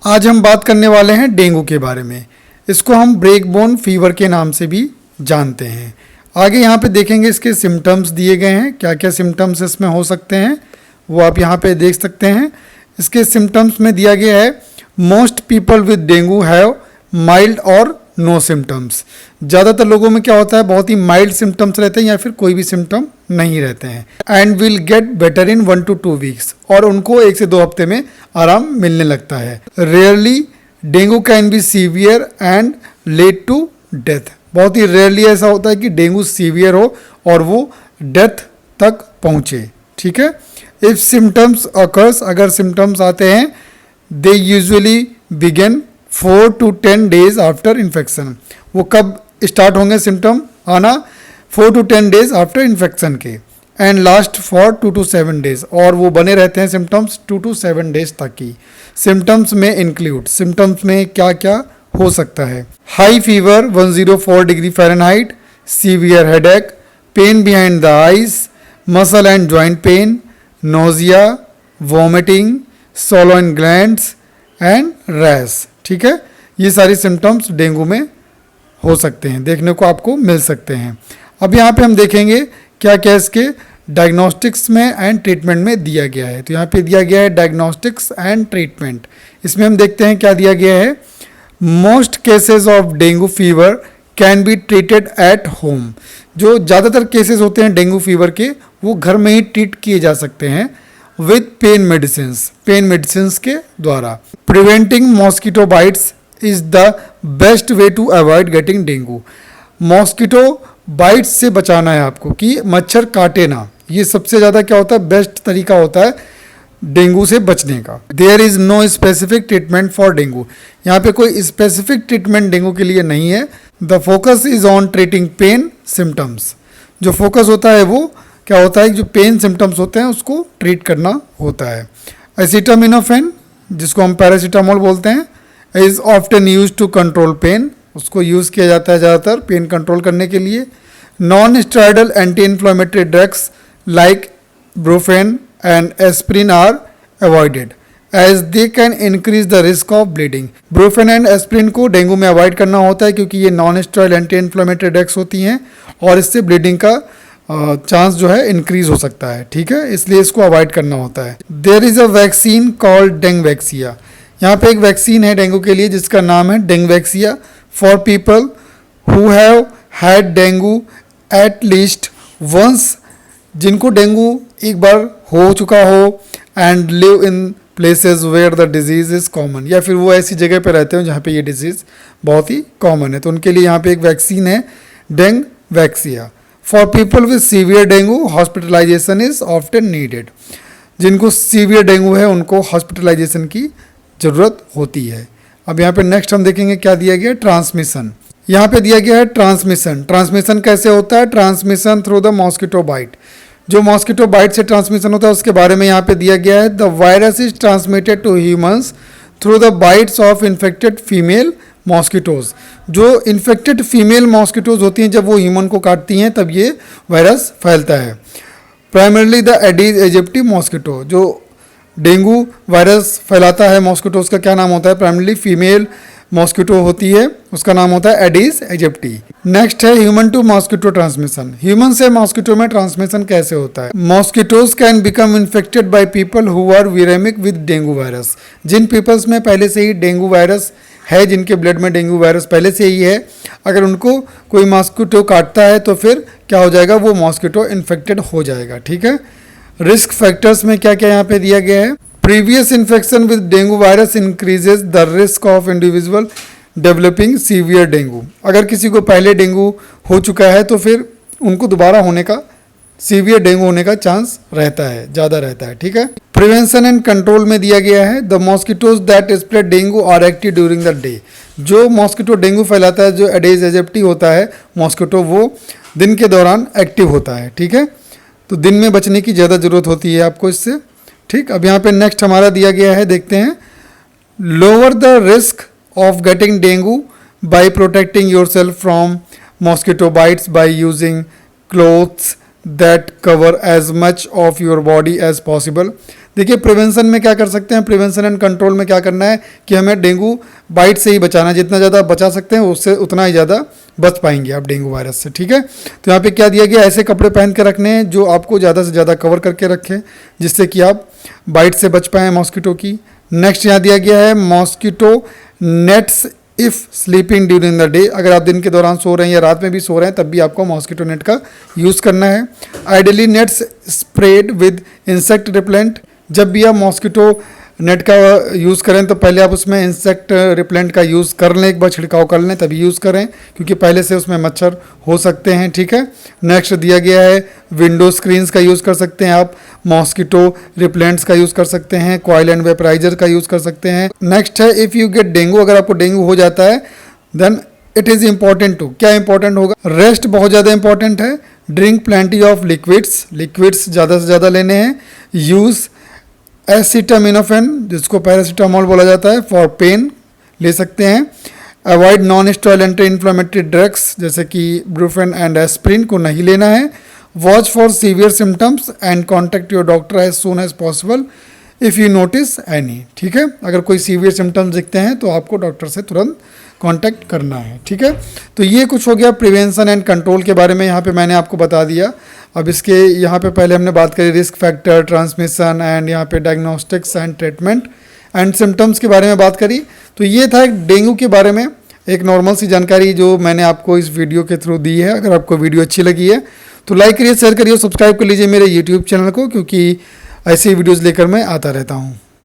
आज हम बात करने वाले हैं डेंगू के बारे में। इसको हम ब्रेक बोन फीवर के नाम से भी जानते हैं। आगे यहाँ पे देखेंगे इसके सिम्टम्स दिए गए हैं, क्या क्या सिम्टम्स इसमें हो सकते हैं वो आप यहाँ पे देख सकते हैं। इसके सिम्टम्स में दिया गया है most people with dengue have mild और नो सिम्टम्स। ज़्यादातर लोगों में क्या होता है, बहुत ही माइल्ड सिम्टम्स रहते हैं या फिर कोई भी सिम्टम नहीं रहते हैं। And will get better in 1 to 2 weeks, और उनको 1 से 2 हफ्ते में आराम मिलने लगता है। Rarely dengue can be severe and lead to death. बहुत ही रेयरली ऐसा होता है कि डेंगू सीवियर हो और वो डेथ तक पहुँचे। ठीक है। इफ सिम्टम्स अकर्स, अगर सिम्टम्स आते हैं, they usually begin 4 to 10 days after infection. वो कब स्टार्ट होंगे सिम्टम आना? 4 to 10 डेज आफ्टर इन्फेक्शन के। And last for 2 to 7 days, और वो बने रहते हैं सिम्टम्स 2 to 7 डेज तक की। सिम्टम्स में इंक्लूड, सिम्टम्स में क्या क्या हो सकता है? High fever 104 degree Fahrenheit, severe headache, pain behind the eyes, muscle and joint pain, nausea, vomiting, swollen glands and rash. ठीक है, ये सारी सिम्टम्स डेंगू में हो सकते हैं, देखने को आपको मिल सकते हैं। अब यहाँ पे हम देखेंगे क्या क्या इसके डायग्नोस्टिक्स में एंड ट्रीटमेंट में दिया गया है। तो यहाँ पे दिया गया है डायग्नोस्टिक्स एंड ट्रीटमेंट। इसमें हम देखते हैं क्या दिया गया है। Most cases of dengue fever can be treated at home. जो ज़्यादातर केसेस होते हैं डेंगू फीवर के, वो घर में ही ट्रीट किए जा सकते हैं विद पेन मेडिसिन के द्वारा। Preventing mosquito bites is the best way to avoid getting dengue. Mosquito bites से बचाना है आपको कि मच्छर काटे ना, ये सबसे ज़्यादा क्या होता है, बेस्ट तरीका होता है डेंगू से बचने का। There is no specific treatment for dengue. यहाँ पे कोई स्पेसिफिक ट्रीटमेंट डेंगू के लिए नहीं है। The focus is on treating pain symptoms. जो फोकस होता है वो क्या होता है, जो पेन सिम्टम्स होते हैं उसको ट्रीट करना होता है। एसिटामिनोफेन, जिसको हम पैरासीटामोल बोलते हैं, is often use to control pain. उसको यूज़ किया जाता है ज़्यादातर पेन कंट्रोल करने के लिए। Non steroidal anti inflammatory drugs like Brufen and aspirin are avoided as they can increase the risk of bleeding. Brufen and aspirin को dengue में अवॉइड करना होता है क्योंकि ये non steroidal anti inflammatory drugs होती हैं और इससे ब्लीडिंग का चांस जो है इंक्रीज हो सकता है। ठीक है, इसलिए इसको अवॉइड करना होता है। There is a vaccine called Dengvaxia. यहाँ पे एक वैक्सीन है डेंगू के लिए जिसका नाम है Dengvaxia for people who have had dengue at least once. जिनको डेंगू एक बार हो चुका हो and live in places where the disease is common, या फिर वो ऐसी जगह पे रहते हो जहाँ पे ये डिजीज़ बहुत ही कॉमन है, तो उनके लिए यहाँ पे एक वैक्सीन है Dengvaxia. For people with severe dengue hospitalisation is often needed. जिनको सीवियर डेंगू है उनको हॉस्पिटलाइजेशन की ज़रूरत होती है। अब यहाँ पे नेक्स्ट हम देखेंगे क्या दिया गया है, ट्रांसमिशन। यहाँ पे दिया गया है ट्रांसमिशन कैसे होता है, transmission through the mosquito bite. जो मॉस्किटो बाइट से ट्रांसमिशन होता है उसके बारे में यहाँ पे दिया गया है। The virus is transmitted to humans through the bites of infected female mosquitoes. जो इन्फेक्टेड फीमेल मॉस्किटोज होती हैं जब वो ह्यूमन को काटती हैं तब ये वायरस फैलता है। Primarily the Aedes aegypti mosquito, जो डेंगू वायरस फैलाता है मॉस्किटोज का क्या नाम होता है, प्राइमरली फीमेल मॉस्किटो होती है, उसका नाम होता है एडीज एजिप्टी। नेक्स्ट है human to mosquito transmission. Human से मॉस्किटो में ट्रांसमिशन कैसे होता है? Mosquitoes can become infected by people who are viraemic with dengue virus. जिन पीपल्स में पहले से ही डेंगू वायरस है, जिनके ब्लड में डेंगू वायरस पहले से ही है, अगर उनको कोई मॉस्किटो काटता है तो फिर क्या हो जाएगा, वो मॉस्किटो इन्फेक्टेड हो जाएगा। ठीक है। रिस्क फैक्टर्स में क्या क्या यहाँ पे दिया गया है। Previous infection with dengue virus increases the risk of individual developing severe dengue. अगर किसी को पहले डेंगू हो चुका है तो फिर उनको दोबारा होने का, सीवियर डेंगू होने का चांस रहता है, ज़्यादा रहता है। ठीक है। प्रिवेंशन एंड कंट्रोल में दिया गया है the mosquitoes that spread dengue are active during the day. जो मॉस्किटो डेंगू फैलाता है, जो एडीज एजिप्टी होता है मॉस्किटो, वो दिन के दौरान एक्टिव होता है। ठीक है, तो दिन में बचने की ज़्यादा ज़रूरत होती है आपको इससे। ठीक, अब यहाँ पे नेक्स्ट हमारा दिया गया है, देखते हैं। Lower the risk of getting dengue by protecting yourself from mosquito bites by using clothes that cover as much of your body as possible. देखिए प्रिवेंशन में क्या कर सकते हैं, प्रिवेंशन एंड कंट्रोल में क्या करना है कि हमें डेंगू बाइट से ही बचाना है, जितना ज़्यादा बचा सकते हैं उससे उतना ही ज़्यादा बच पाएंगे आप डेंगू वायरस से, ठीक है। तो यहाँ पे क्या दिया गया, ऐसे कपड़े पहन के रखने हैं जो आपको ज़्यादा से ज़्यादा कवर करके रखें, जिससे कि आप बाइट से बच पाएँ मॉस्किटो की। नेक्स्ट यहाँ दिया गया है mosquito nets if sleeping during the day, अगर आप दिन के दौरान सो रहे हैं या रात में भी सो रहे हैं तब भी आपको मॉस्किटो नेट का यूज़ करना है। Ideally nets spread with insect repellent, जब भी आप मॉस्किटो नेट का यूज़ करें तो पहले आप उसमें इंसेक्ट रिपेलेंट का यूज़ कर लें, एक बार छिड़काव कर लें तभी यूज़ करें, क्योंकि पहले से उसमें मच्छर हो सकते हैं, ठीक है। नेक्स्ट दिया गया है विंडो स्क्रीन्स का यूज़ कर सकते हैं आप, मॉस्किटो रिपेलेंट्स का यूज़ कर सकते हैं, कॉइल एंड वेपराइजर का यूज़ कर सकते हैं। नेक्स्ट है इफ़ यू गेट डेंगू, अगर आपको डेंगू हो जाता है then it is important to, क्या इंपॉर्टेंट होगा, रेस्ट बहुत ज़्यादा इंपॉर्टेंट है, drink plenty of liquids, liquids ज़्यादा से ज़्यादा लेने हैं, यूज़ एसिटामिनोफेन जिसको पैरासीटामोल बोला जाता है फॉर पेन ले सकते हैं, avoid non steroid anti inflammatory drugs जैसे कि ब्रूफेन एंड एस्प्रिन को नहीं लेना है, watch for severe symptoms and contact your doctor as soon as possible if you notice any, ठीक है। अगर कोई सीवियर सिम्टम्स दिखते हैं तो आपको डॉक्टर से तुरंत कांटेक्ट करना है, ठीक है। तो ये कुछ हो गया प्रिवेंशन एंड कंट्रोल के बारे में, यहाँ पे मैंने आपको बता दिया। अब इसके यहाँ पे पहले हमने बात करी रिस्क फैक्टर, ट्रांसमिशन एंड यहाँ पे diagnostics and treatment and symptoms के बारे में बात करी। तो ये था डेंगू के बारे में एक नॉर्मल सी जानकारी जो मैंने आपको इस वीडियो के थ्रू दी है। अगर आपको वीडियो अच्छी लगी है तो लाइक करिए, शेयर करिए, सब्सक्राइब कर लीजिए मेरे यूट्यूब चैनल को, क्योंकि ऐसी वीडियोज़ लेकर मैं आता रहता हूँ।